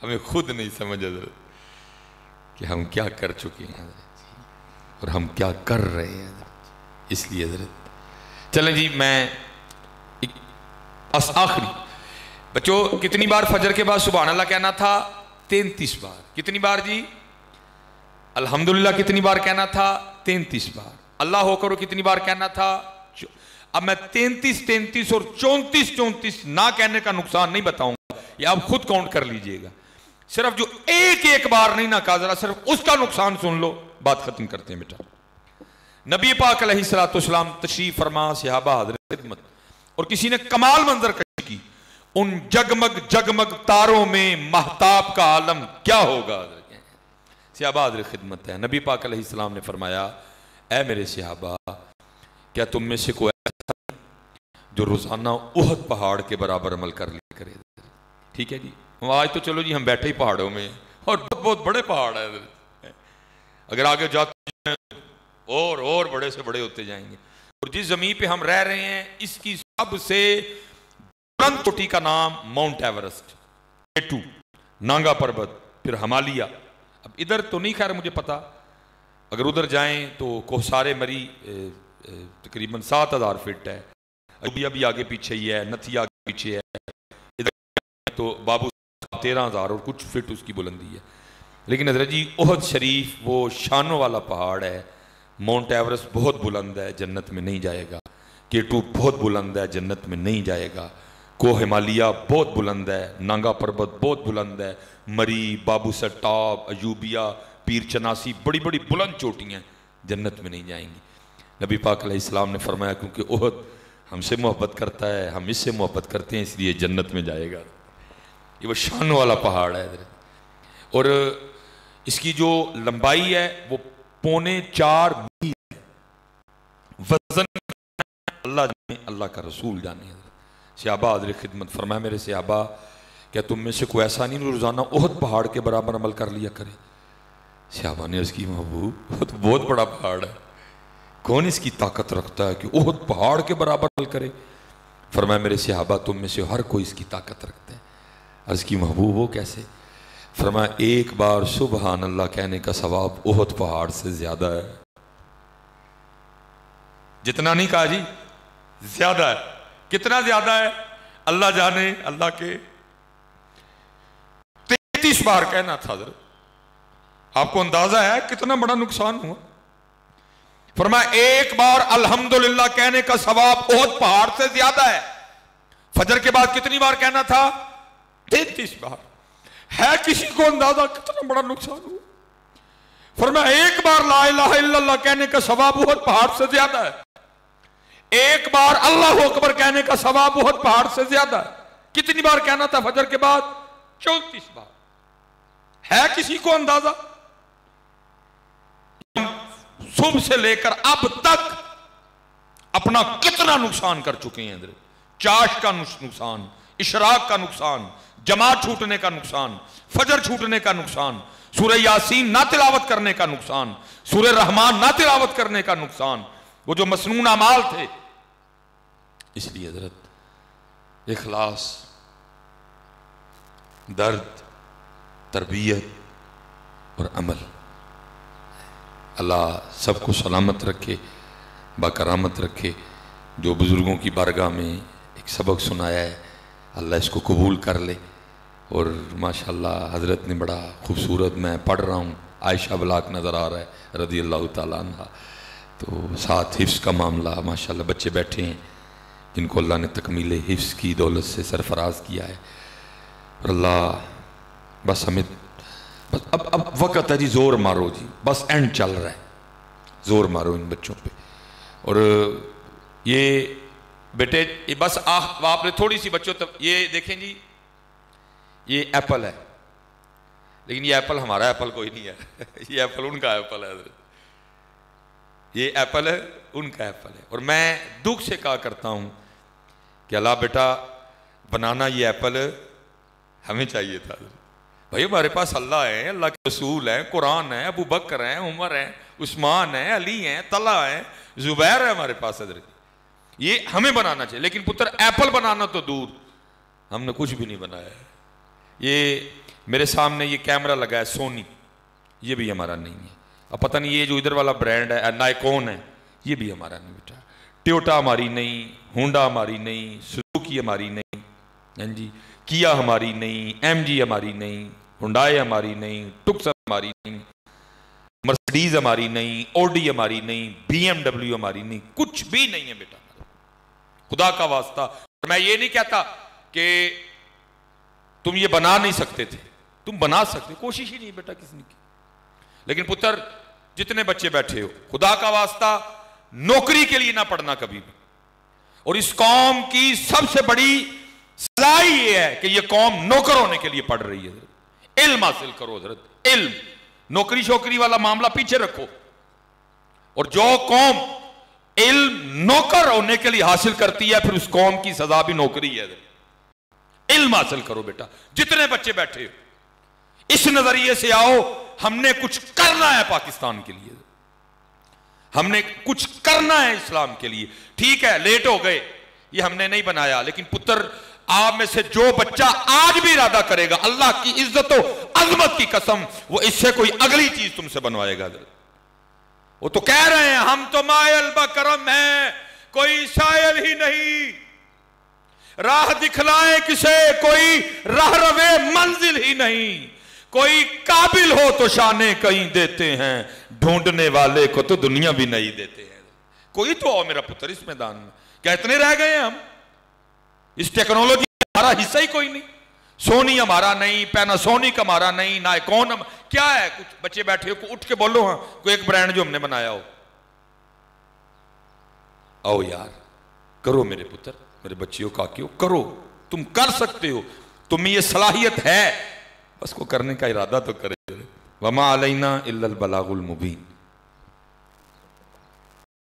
ہمیں خود نہیں سمجھ حضرت کہ ہم کیا کر چکے ہیں حضرت اور ہم کیا کر رہے ہیں حضرت. اس لیے حضرت چلیں جی میں آخری بچوں کتنی بار فجر کے بعد سبحان اللہ کہنا تھا؟ 33 بار. کتنی بار جی؟ الحمدللہ کتنی بار کہنا تھا؟ 33 بار. اللہ ہو کرو کتنی بار کہنا تھا؟ اب میں 33 اور 34 نہ کہنے کا نقصان نہیں بتاؤں گا، یہ آپ خود کاؤنٹ کر لیجئے گا. صرف جو ایک بار نہیں نہ کہا، ذرا صرف اس کا نقصان سن لو، بات ختم کرتے ہیں بیٹا. نبی پاک علیہ السلام تشریف فرما، صحابہ حاضر خدمت، اور کسی نے کمال منظر کشی کی. ان جگمگ تاروں میں مہتاب کا عالم کیا ہوگا؟ صحابہ حاضر خدمت ہے. نبی پاک علیہ السلام نے فرمایا اے میرے صحابہ، کیا تم میں سے کوئی ایسا جو روزانہ احد پہاڑ کے برابر عمل کر لیا کرے؟ ٹھیک ہے جی، آج تو چلو جی ہم بیٹھے ہی پہاڑوں میں اور بہت بڑے پہاڑ ہیں، اگر آگے جاتے ہیں اور بڑے سے بڑے ہوتے جائیں گے. اور جس زمین پہ ہم رہ رہے ہیں اس کی سب سے بلند چوٹی کا نام ماؤنٹ ایورسٹ، K2 نانگا پربت، پھر ہمالیہ. اب ادھر تو نہیں خیر مجھے پتا، اگر ادھر جائیں تو کوہسار مری تقریباً 7000 فٹ ہے، ابھی آگے پیچھے ہی ہے، نتھی آگے پیچھے ہے، ادھر تو بابو 13000 اور کچھ فٹ اس کی بلندی ہے. لیکن حضرت جی احد شریف وہ شانوں والا پہاڑ ہے. ماؤنٹ ایورسٹ بہت بلند ہے، جنت میں نہیں جائے گا. K2 بہت بلند ہے، جنت میں نہیں جائے گا. کوہ ہمالیہ بہت بلند ہے، نانگا پربت بہت بلند ہے، مری، بابو سٹاب، ایوبیہ، پیر چناسی، بڑی بڑی بلند چوٹیاں جنت میں نہیں جائیں گی. نبی پاک علیہ السلام نے فرمایا کیونکہ احد ہم سے محبت کرتا ہے، ہم اس سے محبت کرتے ہیں، اس لیے جنت میں جائے گا. یہ وہ شان والا پہاڑ ہے حضرت. اور اس کی جو لمبائی ہے وہ 4.25 میل ہے. وزن اللہ جانے، اللہ کا رسول جانے. صحابہ حاضر خدمت فرمایا میرے صحابہ، کیا تم میں سے کوئی ایسا نہیں روزانہ احد پہاڑ کے برابر عمل کر لیا کرے؟ صحابہ نے اس کی محبوب وہ تو بہت بڑا پہاڑ ہے، کون اس کی طاقت رکھتا ہے کہ احد پہاڑ کے برابر عمل کرے؟ فرمایا میرے صحابہ تم میں سے ہر کوئی اس کی طاقت رکھتا ہے. عرض کی محبوب وہ کیسے؟ فرمایا ایک بار سبحان اللہ کہنے کا ثواب احد پہاڑ سے زیادہ ہے. جتنا نہیں کہا جی، زیادہ ہے. کتنا زیادہ ہے؟ اللہ جانے، اللہ کے 33 بار کہنا تھا حضرت. آپ کو اندازہ ہے کتنا بڑا نقصان ہوا؟ فرمایا ایک بار الحمدللہ کہنے کا ثواب احد پہاڑ سے زیادہ ہے. فجر کے بعد کتنی بار کہنا تھا؟ 33 بار. ہے کسی کو اندازہ کتنا بڑا نقصان ہوا؟ فرمایا ایک بار لا الہ الا اللہ کہنے کا ثواب احد پہاڑ سے زیادہ ہے. ایک بار اللہ اکبر کہنے کا ثواب احد پہاڑ سے زیادہ ہے. کتنی بار کہنا تھا فجر کے بعد؟ 34 بار. ہے کسی کو اندازہ؟ صبح سے لے کر اب تک اپنا کتنا نقصان کر چکے ہیں حضرت. چاش کا نقصان، اشراق کا نقصان، جماعت چھوٹنے کا نقصان، فجر چھوٹنے کا نقصان، سورہ یاسین نہ تلاوت کرنے کا نقصان، سورہ رحمان نہ تلاوت کرنے کا نقصان، وہ جو مسنون اعمال تھے. اس لیے حضرت اخلاص، درد، تربیت، اور عمل. اللہ سب کو سلامت رکھے، باکرامت رکھے. جو بزرگوں کی بارگاہ میں ایک سبق سنایا ہے اللہ اس کو قبول کر لے. اور ماشاءاللہ حضرت نے بڑا خوبصورت، میں پڑھ رہا ہوں عائشہ بلاک نظر آ رہا ہے رضی اللہ تعالیٰ عنہ، تو ساتھ حفظ کا معاملہ ماشاءاللہ بچے بیٹھے ہیں جن کو اللہ نے تکمیل حفظ کی دولت سے سرفراز کیا ہے. اور اللہ بس ہمیں بس اب وقت ہے جی، زور مارو جی، بس اینڈ چل رہا ہے، زور مارو ان بچوں پہ. اور یہ بیٹے بس آپ نے تھوڑی سی بچوں تک یہ دیکھیں جی، یہ ایپل ہے، لیکن یہ ایپل ہمارا ایپل کوئی نہیں ہے، یہ ایپل ان کا ایپل ہے حضرت، یہ ایپل ہے ان کا ایپل ہے. اور میں دکھ سے کہا کرتا ہوں کہ اللہ بیٹا بنانا یہ ایپل ہمیں چاہیے تھا بھائی. ہمارے پاس اللہ ہے، اللہ کے رسول ہیں، قرآن ہے، ابو بکر ہیں، عمر ہیں، عثمان ہیں، علی ہیں، طلحہ ہیں، زبیر ہے ہمارے پاس حضرت. یہ ہمیں بنانا چاہیے، لیکن پتر ایپل بنانا تو دور، ہم نے کچھ بھی نہیں بنایا ہے. یہ میرے سامنے یہ کیمرہ لگا ہے سونی، یہ بھی ہمارا نہیں ہے. اب پتہ نہیں یہ جو ادھر والا برانڈ ہے نائکون ہے، یہ بھی ہمارا نہیں بیٹا. ٹیوٹا ہماری نہیں، ہونڈا ہماری نہیں، سزوکی ہماری نہیں، ہاں جی، کیا ہماری نہیں، ایم جی ہماری نہیں، ہنڈائے ہماری نہیں، ٹکسر ہماری نہیں، مرسڈیز ہماری نہیں، اوڈی ہماری نہیں، بی ایم ڈبلیو ہماری نہیں، کچھ بھی نہیں ہے بیٹا. خدا کا واسطہ میں یہ نہیں کہتا کہ تم یہ بنا نہیں سکتے تھے، تم بنا سکتے، کوشش ہی نہیں بیٹا کسی نے کی. لیکن پتر جتنے بچے بیٹھے ہو، خدا کا واسطہ نوکری کے لیے نہ پڑھنا کبھی بھی. اور اس قوم کی سب سے بڑی صلاحی یہ ہے کہ یہ قوم نوکر ہونے کے لیے پڑھ رہی ہے. علم حاصل کرو حضرت، علم. نوکری شوکری والا معاملہ پیچھے رکھو. اور جو قوم علم نوکر ہونے کے لیے حاصل کرتی ہے، پھر اس قوم کی سزا بھی نوکری ہے. علم حاصل کرو بیٹا. جتنے بچے بیٹھے اس نظریے سے آؤ ہم نے کچھ کرنا ہے پاکستان کے لیے، ہم نے کچھ کرنا ہے اسلام کے لیے. ٹھیک ہے لیٹ ہو گئے، یہ ہم نے نہیں بنایا، لیکن پتر آپ میں سے جو بچہ آج بھی ارادہ کرے گا اللہ کی عزت و عظمت کی قسم، وہ اس سے کوئی اگلی چیز تم سے بنوائے گا. وہ تو کہہ رہے ہیں ہم تو مائل بکرم ہیں، کوئی سائل ہی نہیں، راہ دکھلائے کسے کوئی راہ روے منزل ہی نہیں، کوئی قابل ہو تو شانے کہیں دیتے ہیں، ڈھونڈنے والے کو تو دنیا بھی نہیں دیتے ہیں. کوئی تو ہو میرا پتر اس میدان میں. کیا اتنے رہ گئے ہیں ہم؟ اس ٹیکنالوجی میں ہمارا حصہ ہی کوئی نہیں. سونی ہمارا نہیں، پیناسونک ہمارا نہیں، نائکون کیا ہے؟ کچھ بچے بیٹھے ہو اٹھ کے بولو ہاں کوئی ایک برانڈ جو ہم نے بنایا ہو. آؤ یار کرو میرے پتر، میرے بچیوں کاکیوں، کرو. تم کر سکتے ہو، تمہیں یہ صلاحیت ہے، بس کو کرنے کا ارادہ تو کرے. وما علینا الا البلاغ المبین.